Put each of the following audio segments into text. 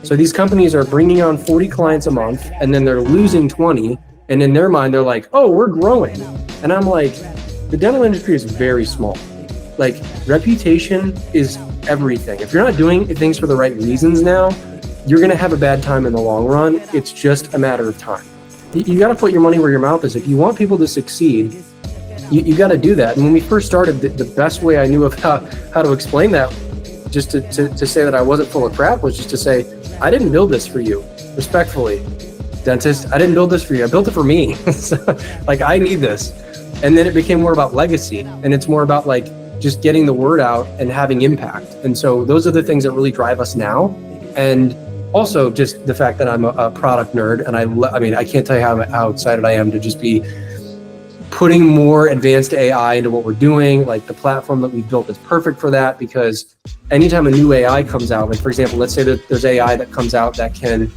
So these companies are bringing on 40 clients a month and then they're losing 20. And in their mind, they're like, oh, we're growing. And I'm like, the dental industry is very small. Like, reputation is everything. If you're not doing things for the right reasons now, you're going to have a bad time in the long run. It's just a matter of time. You got to put your money where your mouth is. If you want people to succeed, you got to do that. And when we first started, the best way I knew of how to explain that, just to say that I wasn't full of crap, was just to say, I didn't build this for you, respectfully. Dentist, I didn't build this for you. I built it for me. So, like, I need this. And then it became more about legacy, and it's more about like just getting the word out and having impact. And so those are the things that really drive us now. And also just the fact that I'm a product nerd, and I mean, I can't tell you how excited I am to just be putting more advanced AI into what we're doing. Like, the platform that we built is perfect for that, because anytime a new AI comes out, like for example, let's say that there's AI that comes out that can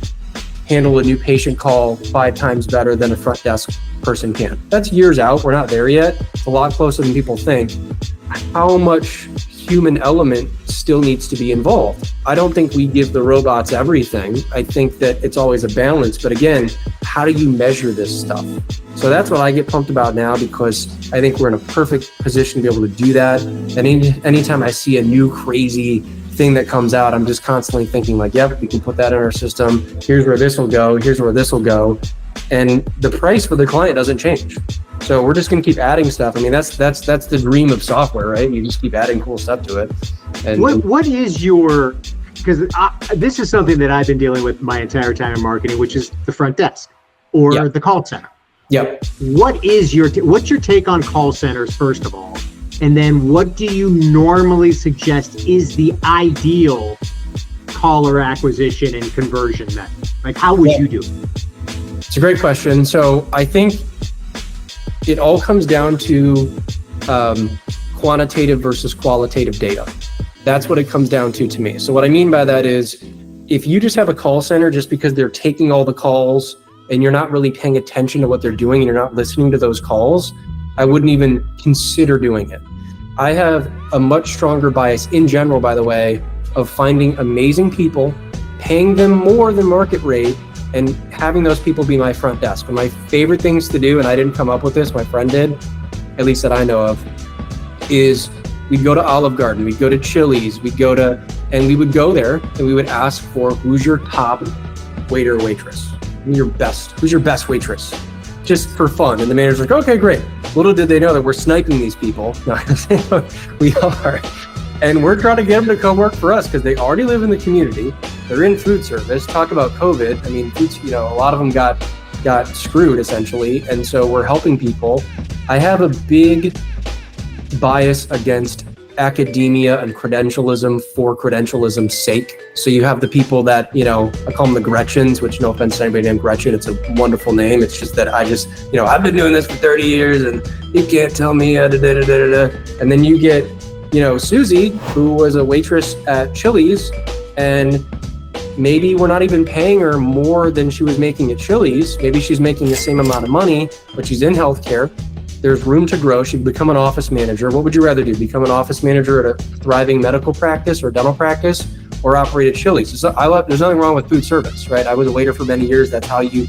handle a new patient call 5 times better than a front desk person can. That's years out. We're not there yet. It's a lot closer than people think. How much human element still needs to be involved? I don't think we give the robots everything. I think that it's always a balance. But again, how do you measure this stuff? So that's what I get pumped about now, because I think we're in a perfect position to be able to do that. And anytime I see a new crazy thing that comes out, I'm just constantly thinking like, yep, we can put that in our system. Here's where this will go. Here's where this will go. And the price for the client doesn't change. So we're just going to keep adding stuff. I mean, that's the dream of software, right? You just keep adding cool stuff to it. And what is your, because this is something that I've been dealing with my entire time in marketing, which is the front desk or the call center. Yep. What's your take on call centers, first of all? And then what do you normally suggest is the ideal caller acquisition and conversion method? Like, how would you do it? It's a great question. So I think it all comes down to quantitative versus qualitative data. That's what it comes down to me. So what I mean by that is, if you just have a call center just because they're taking all the calls and you're not really paying attention to what they're doing and you're not listening to those calls, I wouldn't even consider doing it. I have a much stronger bias in general, by the way, of finding amazing people, paying them more than market rate, and having those people be my front desk. One of my favorite things to do, and I didn't come up with this, my friend did, at least that I know of, is we'd go to Olive Garden, we'd go to Chili's, and we would go there and we would ask for, who's your top waiter or waitress? Who's your best waitress? Just for fun. And the manager's like, okay, great. Little did they know that we're sniping these people. No, we are. And we're trying to get them to come work for us because they already live in the community. They're in food service. Talk about COVID. I mean, a lot of them got screwed essentially. And so we're helping people. I have a big bias against academia and credentialism for credentialism's sake. So you have the people that, I call them the Gretchens, which, no offense to anybody named Gretchen, it's a wonderful name. It's just that I just, I've been doing this for 30 years and you can't tell me, And then you get, Susie, who was a waitress at Chili's, and maybe we're not even paying her more than she was making at Chili's. Maybe she's making the same amount of money, but she's in healthcare. There's room to grow. She can become an office manager. What would you rather do? Become an office manager at a thriving medical practice or dental practice, or operate at Chili's? So there's nothing wrong with food service, right? I was a waiter for many years. That's how you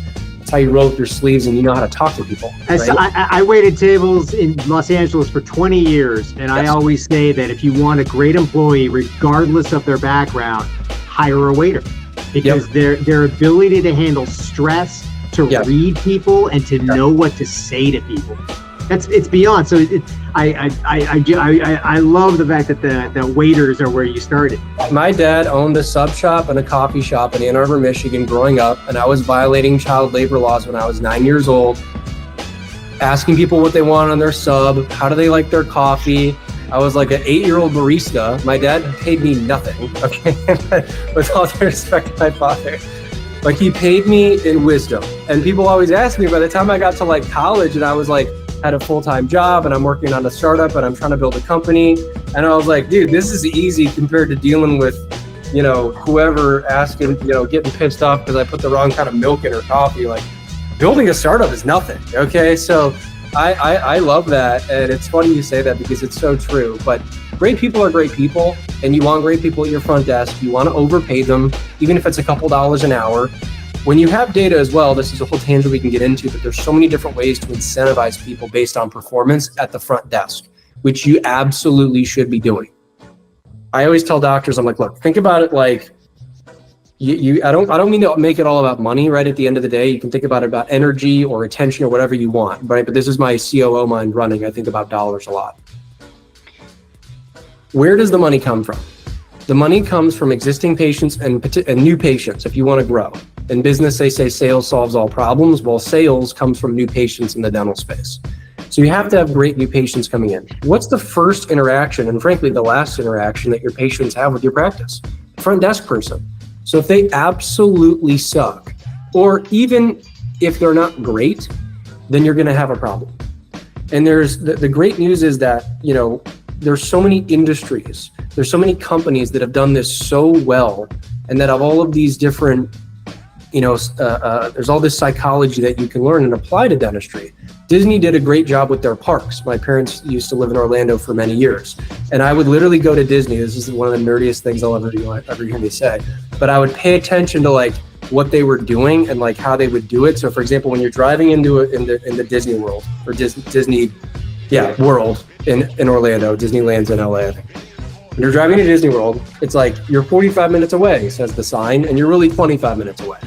roll up your sleeves and you know how to talk to people. Right? I waited tables in Los Angeles for 20 years, and I always say that if you want a great employee, regardless of their background, hire a waiter, because their ability to handle stress, to read people, and to know what to say to people. It's beyond. So I love the fact that the waiters are where you started. My dad owned a sub shop and a coffee shop in Ann Arbor, Michigan growing up, and I was violating child labor laws when I was 9 years old, asking people what they want on their sub, how do they like their coffee. I was like an 8-year-old barista. My dad paid me nothing, okay? With all due respect to my father. But he paid me in wisdom. And people always ask me, by the time I got to like college and I was like, had a full-time job and I'm working on a startup and I'm trying to build a company. And I was like, dude, this is easy compared to dealing with, whoever asking, getting pissed off because I put the wrong kind of milk in her coffee. Like, building a startup is nothing. Okay. So I love that. And it's funny you say that because it's so true. But great people are great people, and you want great people at your front desk. You want to overpay them, even if it's a couple dollars an hour. When you have data as well, this is a whole tangent we can get into, but there's so many different ways to incentivize people based on performance at the front desk, which you absolutely should be doing. I always tell doctors, I'm like, look, think about it like, I don't mean to make it all about money, right? At the end of the day, you can think about it about energy or attention or whatever you want, right? But this is my COO mind running. I think about dollars a lot. Where does the money come from? The money comes from existing patients and new patients if you want to grow. In business, they say sales solves all problems. Well, sales comes from new patients in the dental space. So you have to have great new patients coming in. What's the first interaction, and frankly, the last interaction that your patients have with your practice? Front desk person. So if they absolutely suck, or even if they're not great, then you're going to have a problem. And there's the great news is that, there's so many industries, there's so many companies that have done this so well, and that have all of these different, there's all this psychology that you can learn and apply to dentistry. Disney did a great job with their parks. My parents used to live in Orlando for many years, and I would literally go to Disney. This is one of the nerdiest things I'll ever hear me say, but I would pay attention to like what they were doing and like how they would do it. So for example, when you're driving in the Disney World or Disney World in Orlando, Disneyland's in LA, I think. When you're driving to Disney World, it's like you're 45 minutes away, says the sign, and you're really 25 minutes away.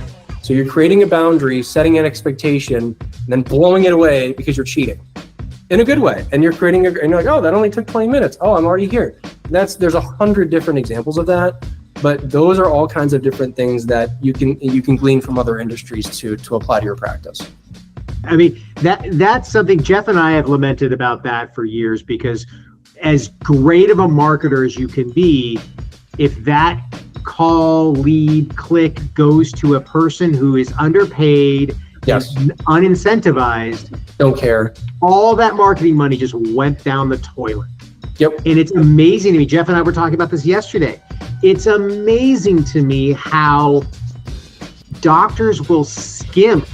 So you're creating a boundary, setting an expectation, and then blowing it away because you're cheating in a good way. And you're creating and you're like, oh, that only took 20 minutes. Oh, I'm already here. There's 100 different examples of that, but those are all kinds of different things that you can glean from other industries to apply to your practice. I mean, that's something Jeff and I have lamented about that for years, because as great of a marketer as you can be, if that call, lead, click goes to a person who is underpaid, yes, unincentivized, don't care, all that marketing money just went down the toilet. Yep. And it's amazing to me. Jeff and I were talking about this yesterday. It's amazing to me how doctors will skimp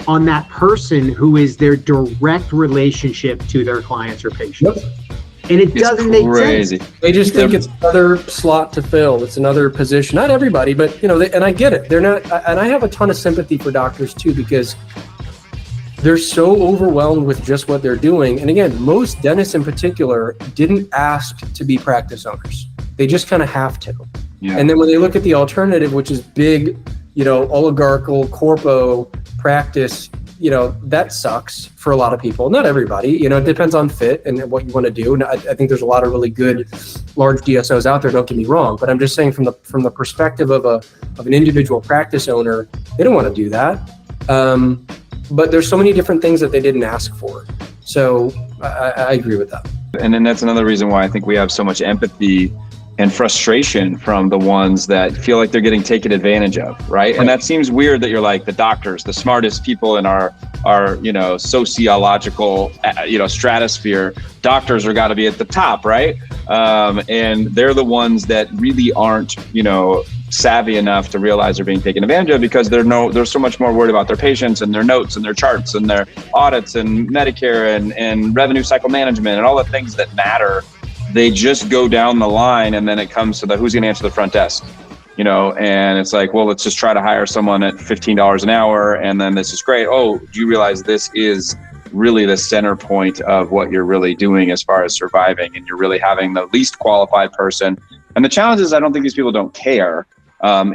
on that person who is their direct relationship to their clients or patients. Yep. And it doesn't make sense. They just think it's another slot to fill. It's another position. Not everybody, but and I get it. They're not, and I have a ton of sympathy for doctors too, because they're so overwhelmed with just what they're doing. And again, most dentists in particular didn't ask to be practice owners. They just kind of have to. Yeah. And then when they look at the alternative, which is big, oligarchical corpo practice, that sucks for a lot of people. Not everybody, it depends on fit and what you want to do. And I think there's a lot of really good large DSOs out there, don't get me wrong, but I'm just saying from the perspective of an individual practice owner, they don't want to do that. But there's so many different things that they didn't ask for. So I agree with that. And then that's another reason why I think we have so much empathy and frustration from the ones that feel like they're getting taken advantage of, right? And that seems weird that you're like the doctors, the smartest people in our sociological, stratosphere. Doctors are got to be at the top, right? And they're the ones that really aren't, savvy enough to realize they're being taken advantage of, because they're so much more worried about their patients and their notes and their charts and their audits and Medicare and revenue cycle management and all the things that matter. They just go down the line, and then it comes to who's going to answer the front desk, and it's like, well, let's just try to hire someone at $15 an hour. And then this is great. Oh, do you realize this is really the center point of what you're really doing as far as surviving, and you're really having the least qualified person. And the challenge is, I don't think these people don't care.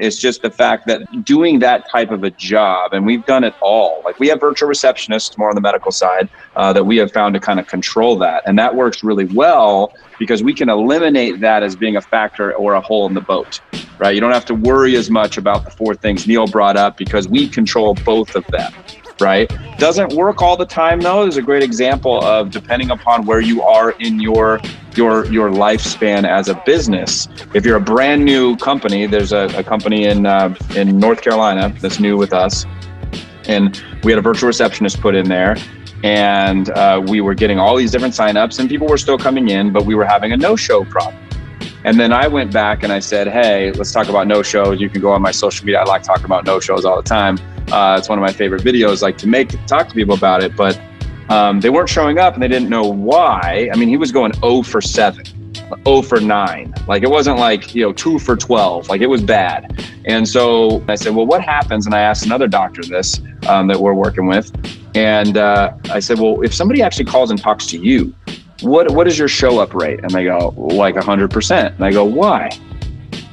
It's just the fact that doing that type of a job, and we've done it all. Like, we have virtual receptionists more on the medical side that we have found to kind of control that. And that works really well because we can eliminate that as being a factor or a hole in the boat, right? You don't have to worry as much about the four things Neil brought up because we control both of them, right? Doesn't work all the time though. There's a great example of, depending upon where you are in your lifespan as a business. If you're a brand new company, there's a company in North Carolina that's new with us, and we had a virtual receptionist put in there, and we were getting all these different signups, and people were still coming in, but we were having a no-show problem. And then I went back and I said, hey, let's talk about no-shows. You can go on my social media. I like talking about no-shows all the time. It's one of my favorite videos, like to talk to people about it. But they weren't showing up and they didn't know why. I mean, he was going 0 for 7. 0 for 9. Like, it wasn't like, 2 for 12. Like, it was bad. And so I said, well, what happens? And I asked another doctor this that we're working with. And I said, well, if somebody actually calls and talks to you, what is your show up rate? And they go, like 100%. And I go, why?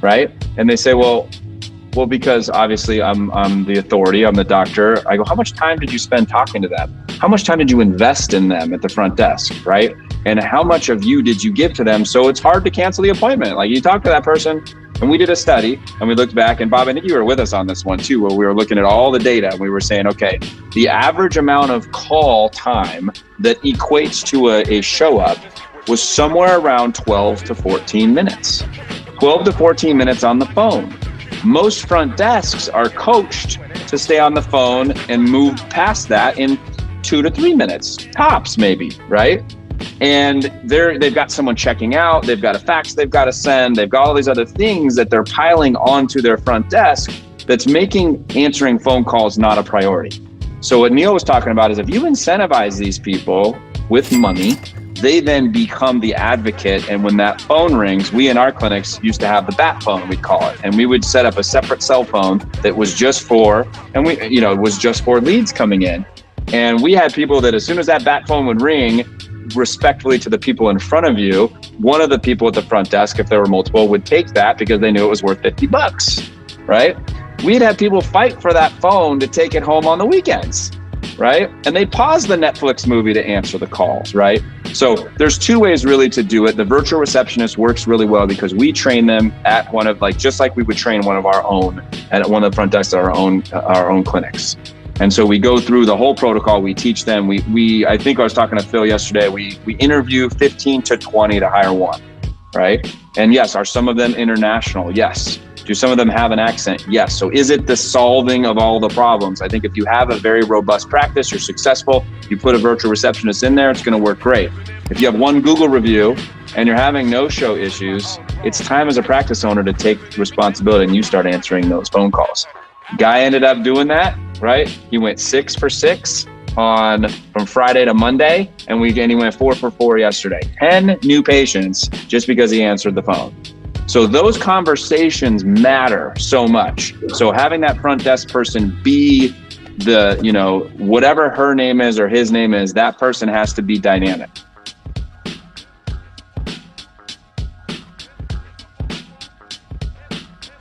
Right? And they say, well, because obviously I'm the authority, I'm the doctor. I go, how much time did you spend talking to them? How much time did you invest in them at the front desk, right? And how much of you did you give to them? So it's hard to cancel the appointment. Like, you talk to that person, and we did a study, and we looked back, and Bob, I think you were with us on this one too, where we were looking at all the data, and we were saying, okay, the average amount of call time that equates to a show up was somewhere around 12 to 14 minutes. 12 to 14 minutes on the phone. Most front desks are coached to stay on the phone and move past that in 2 to 3 minutes, tops maybe, right? And they've got someone checking out, they've got a fax they've got to send, they've got all these other things that they're piling onto their front desk that's making answering phone calls not a priority. So what Neil was talking about is, if you incentivize these people with money, they then become the advocate. And when that phone rings, we in our clinics used to have the bat phone, we'd call it. And we would set up a separate cell phone that was just for, it was just for leads coming in. And we had people that as soon as that bat phone would ring, respectfully to the people in front of you, one of the people at the front desk, if there were multiple, would take that because they knew it was worth $50, right? We'd have people fight for that phone to take it home on the weekends, right? And they pause the Netflix movie to answer the calls, right? So there's two ways really to do it. The virtual receptionist works really well because we train them at one of, just like we would train one of our own at one of the front desks at our own clinics. And so we go through the whole protocol. We teach them. I think I was talking to Phil yesterday. We interview 15 to 20 to hire one, right? And yes, are some of them international? Yes. Do some of them have an accent? Yes. So is it the solving of all the problems? I think if you have a very robust practice, you're successful, you put a virtual receptionist in there, it's going to work great. If you have one Google review and you're having no-show issues, it's time as a practice owner to take responsibility and you start answering those phone calls. Guy ended up doing that, right? He went 6 for 6 from Friday to Monday, and he went 4 for 4 yesterday. 10 new patients just because he answered the phone. So those conversations matter so much. So having that front desk person be the, whatever her name is or his name is, that person has to be dynamic.